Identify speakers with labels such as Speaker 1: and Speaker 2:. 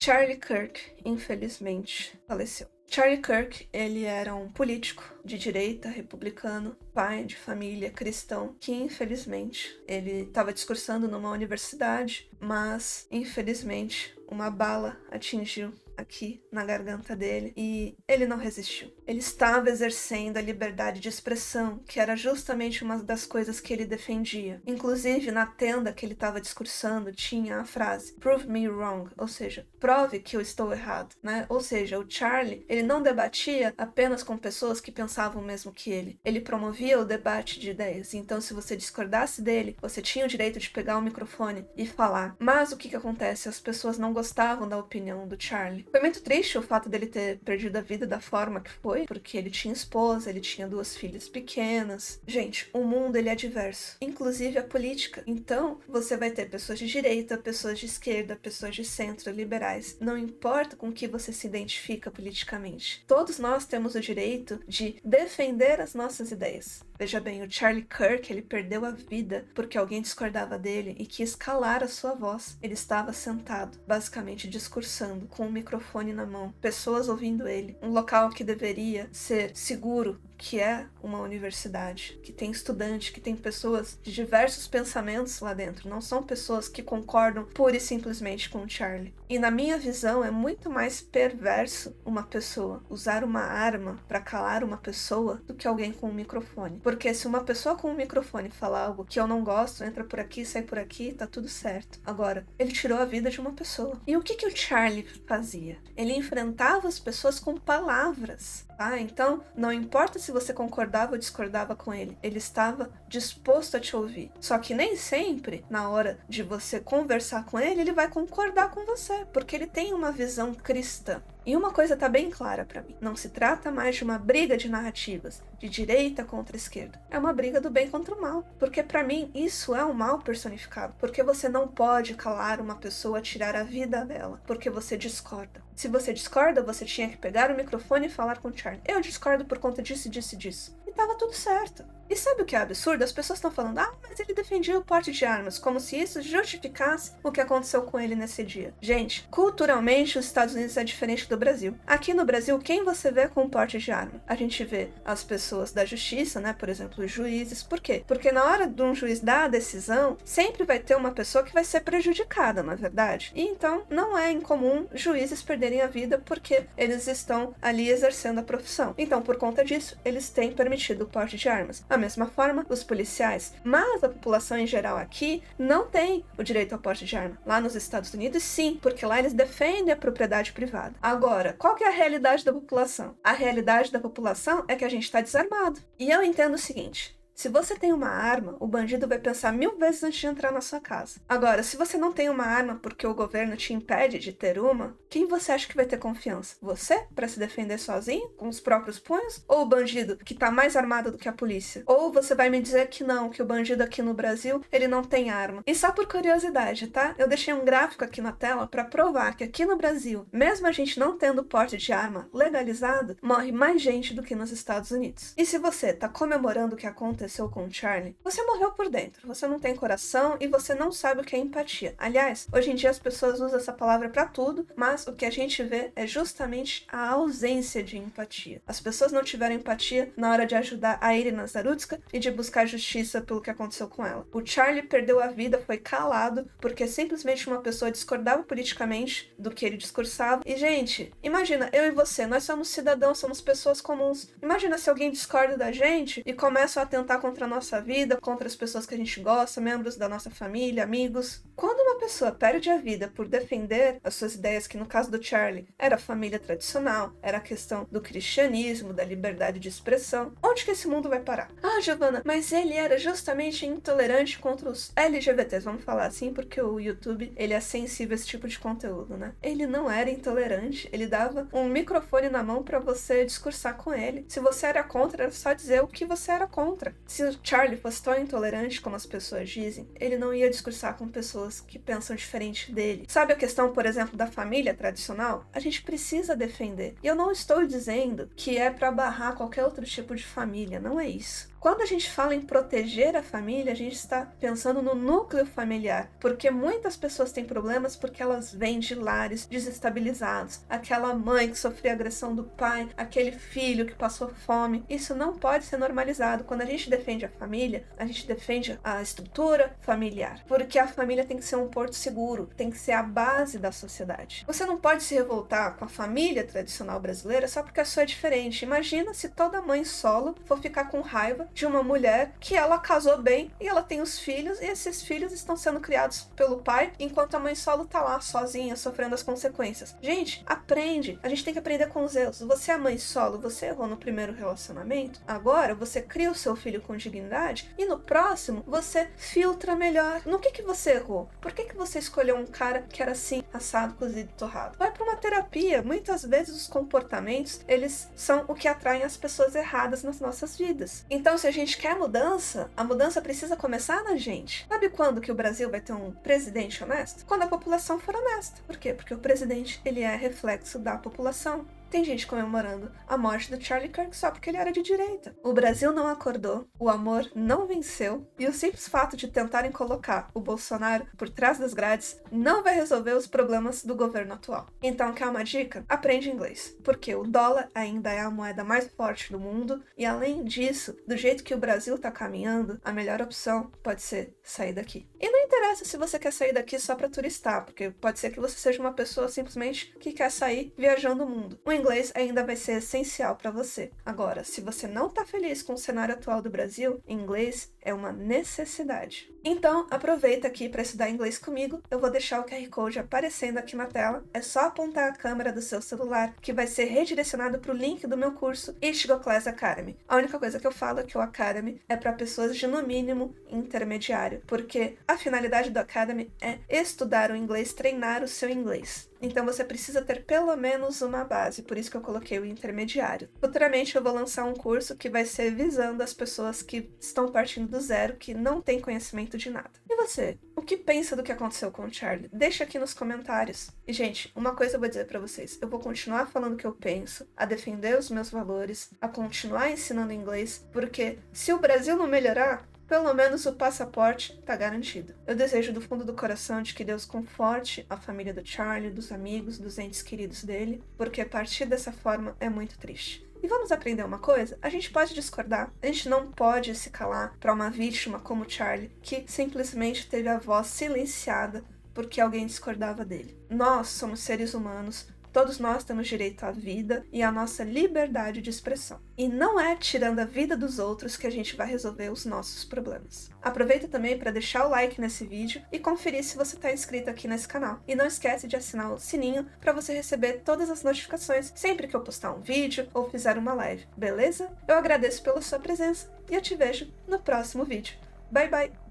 Speaker 1: Charlie Kirk, infelizmente, faleceu. Charlie Kirk, ele era um político de direita, republicano, pai de família, cristão, que infelizmente, ele estava discursando numa universidade, mas infelizmente uma bala atingiu aqui na garganta dele e ele não resistiu. Ele estava exercendo a liberdade de expressão, que era justamente uma das coisas que ele defendia. Inclusive, na tenda que ele estava discursando, tinha a frase "Prove me wrong", ou seja, prove que eu estou errado, né? Ou seja, o Charlie, ele não debatia apenas com pessoas que pensavam o mesmo que ele. Ele promovia o debate de ideias. Então, se você discordasse dele, você tinha o direito de pegar o microfone e falar. Mas o que acontece? As pessoas não gostavam da opinião do Charlie. Foi muito triste o fato dele ter perdido a vida da forma que foi, porque ele tinha esposa, ele tinha 2 filhas pequenas. Gente, o mundo ele é diverso, inclusive a política. Então, você vai ter pessoas de direita, pessoas de esquerda, pessoas de centro, liberais. Não importa com que você se identifica politicamente. Todos nós temos o direito de defender as nossas ideias. Veja bem, o Charlie Kirk, ele perdeu a vida porque alguém discordava dele e quis calar a sua voz. Ele estava sentado, basicamente discursando, com um microfone na mão, pessoas ouvindo ele. Um local que deveria ser seguro, que é uma universidade, que tem estudante, que tem pessoas de diversos pensamentos lá dentro. Não são pessoas que concordam pura e simplesmente com o Charlie. E na minha visão, é muito mais perverso uma pessoa usar uma arma para calar uma pessoa do que alguém com um microfone. Porque se uma pessoa com um microfone falar algo que eu não gosto, entra por aqui, sai por aqui, tá tudo certo. Agora, ele tirou a vida de uma pessoa. E o que o Charlie fazia? Ele enfrentava as pessoas com palavras. Então, não importa se você concordava ou discordava com ele, ele estava disposto a te ouvir. Só que nem sempre, na hora de você conversar com ele, ele vai concordar com você, porque ele tem uma visão cristã. E uma coisa tá bem clara pra mim, não se trata mais de uma briga de narrativas, de direita contra esquerda. É uma briga do bem contra o mal, porque pra mim isso é um mal personificado, porque você não pode calar uma pessoa, tirar a vida dela, porque você discorda. Se você discorda, você tinha que pegar o microfone e falar com o Charlie. Eu discordo por conta disso, disso e disso. E tava tudo certo. E sabe o que é absurdo? As pessoas estão falando, mas ele defendia o porte de armas, como se isso justificasse o que aconteceu com ele nesse dia. Gente, culturalmente os Estados Unidos é diferente do Brasil. Aqui no Brasil, quem você vê com porte de arma? A gente vê as pessoas da justiça, né? Por exemplo, os juízes. Por quê? Porque na hora de um juiz dar a decisão, sempre vai ter uma pessoa que vai ser prejudicada, na verdade. E então, não é incomum juízes perderem a vida porque eles estão ali exercendo a profissão. Então, por conta disso, eles têm permitido o porte de armas. Da mesma forma, os policiais, mas a população em geral aqui não tem o direito ao porte de arma. Lá nos Estados Unidos, sim, porque lá eles defendem a propriedade privada. Agora, qual que é a realidade da população? A realidade da população é que a gente está desarmado. E eu entendo o seguinte: se você tem uma arma, o bandido vai pensar 1000 vezes antes de entrar na sua casa. Agora, se você não tem uma arma porque o governo te impede de ter uma, quem você acha que vai ter confiança? Você, para se defender sozinho, com os próprios punhos? Ou o bandido, que tá mais armado do que a polícia? Ou você vai me dizer que não, que o bandido aqui no Brasil, ele não tem arma? E só por curiosidade, tá? Eu deixei um gráfico aqui na tela para provar que aqui no Brasil, mesmo a gente não tendo porte de arma legalizado, morre mais gente do que nos Estados Unidos. E se você tá comemorando o que aconteceu com o Charlie, você morreu por dentro, você não tem coração e você não sabe o que é empatia. Aliás, hoje em dia as pessoas usam essa palavra pra tudo, mas o que a gente vê é justamente a ausência de empatia. As pessoas não tiveram empatia na hora de ajudar a Irina Zarutska e de buscar justiça pelo que aconteceu com ela. O Charlie perdeu a vida, foi calado, porque simplesmente uma pessoa discordava politicamente do que ele discursava. E, gente, imagina, eu e você, nós somos cidadãos, somos pessoas comuns. Imagina se alguém discorda da gente e começa a tentar contra a nossa vida, contra as pessoas que a gente gosta, membros da nossa família, amigos. Quando uma pessoa perde a vida por defender as suas ideias, que no caso do Charlie era a família tradicional, era a questão do cristianismo, da liberdade de expressão, onde que esse mundo vai parar? Giovana, mas ele era justamente intolerante contra os LGBTs, vamos falar assim, porque o YouTube, ele é sensível a esse tipo de conteúdo, né? Ele não era intolerante, ele dava um microfone na mão pra você discursar com ele. Se você era contra, era só dizer o que você era contra. Se o Charlie fosse tão intolerante como as pessoas dizem, ele não ia discursar com pessoas que pensam diferente dele. Sabe a questão, por exemplo, da família tradicional? A gente precisa defender. E eu não estou dizendo que é pra barrar qualquer outro tipo de família, não é isso. Quando a gente fala em proteger a família, a gente está pensando no núcleo familiar, porque muitas pessoas têm problemas porque elas vêm de lares desestabilizados. Aquela mãe que sofreu agressão do pai, aquele filho que passou fome. Isso não pode ser normalizado. Quando a gente defende a família, a gente defende a estrutura familiar, porque a família tem que ser um porto seguro, tem que ser a base da sociedade. Você não pode se revoltar com a família tradicional brasileira só porque a sua é diferente. Imagina se toda mãe solo for ficar com raiva de uma mulher que ela casou bem e ela tem os filhos, e esses filhos estão sendo criados pelo pai, enquanto a mãe solo tá lá sozinha, sofrendo as consequências. Gente, aprende. A gente tem que aprender com os erros. Você é mãe solo, você errou no primeiro relacionamento, agora você cria o seu filho com dignidade e no próximo você filtra melhor. No que você errou? Por que você escolheu um cara que era assim, assado, cozido, torrado? Vai para uma terapia. Muitas vezes os comportamentos, eles são o que atraem as pessoas erradas nas nossas vidas. Então, se a gente quer mudança, a mudança precisa começar na gente. Sabe quando que o Brasil vai ter um presidente honesto? Quando a população for honesta. Por quê? Porque o presidente, ele é reflexo da população. Tem gente comemorando a morte do Charlie Kirk só porque ele era de direita. O Brasil não acordou, o amor não venceu, e o simples fato de tentarem colocar o Bolsonaro por trás das grades não vai resolver os problemas do governo atual. Então, quer uma dica? Aprende inglês, porque o dólar ainda é a moeda mais forte do mundo, e além disso, do jeito que o Brasil tá caminhando, a melhor opção pode ser sair daqui. E não interessa se você quer sair daqui só para turistar, porque pode ser que você seja uma pessoa simplesmente que quer sair viajando o mundo. O inglês ainda vai ser essencial para você. Agora, se você não está feliz com o cenário atual do Brasil, inglês é uma necessidade. Então, aproveita aqui para estudar inglês comigo. Eu vou deixar o QR Code aparecendo aqui na tela. É só apontar a câmera do seu celular que vai ser redirecionado para o link do meu curso Ichigo Class Academy. A única coisa que eu falo é que o Academy é para pessoas de, no mínimo, intermediário, porque a finalidade do Academy é estudar o inglês, treinar o seu inglês. Então você precisa ter pelo menos uma base, por isso que eu coloquei o intermediário. Futuramente eu vou lançar um curso que vai ser visando as pessoas que estão partindo do zero, que não têm conhecimento de nada. E você? O que pensa do que aconteceu com o Charlie? Deixa aqui nos comentários. E gente, uma coisa eu vou dizer pra vocês, eu vou continuar falando o que eu penso, a defender os meus valores, a continuar ensinando inglês, porque se o Brasil não melhorar, pelo menos o passaporte tá garantido. Eu desejo do fundo do coração de que Deus conforte a família do Charlie, dos amigos, dos entes queridos dele, porque partir dessa forma é muito triste. E vamos aprender uma coisa? A gente pode discordar, a gente não pode se calar para uma vítima como o Charlie, que simplesmente teve a voz silenciada porque alguém discordava dele. Nós somos seres humanos, todos nós temos direito à vida e à nossa liberdade de expressão. E não é tirando a vida dos outros que a gente vai resolver os nossos problemas. Aproveita também para deixar o like nesse vídeo e conferir se você está inscrito aqui nesse canal. E não esquece de assinar o sininho para você receber todas as notificações sempre que eu postar um vídeo ou fizer uma live, beleza? Eu agradeço pela sua presença e eu te vejo no próximo vídeo. Bye, bye!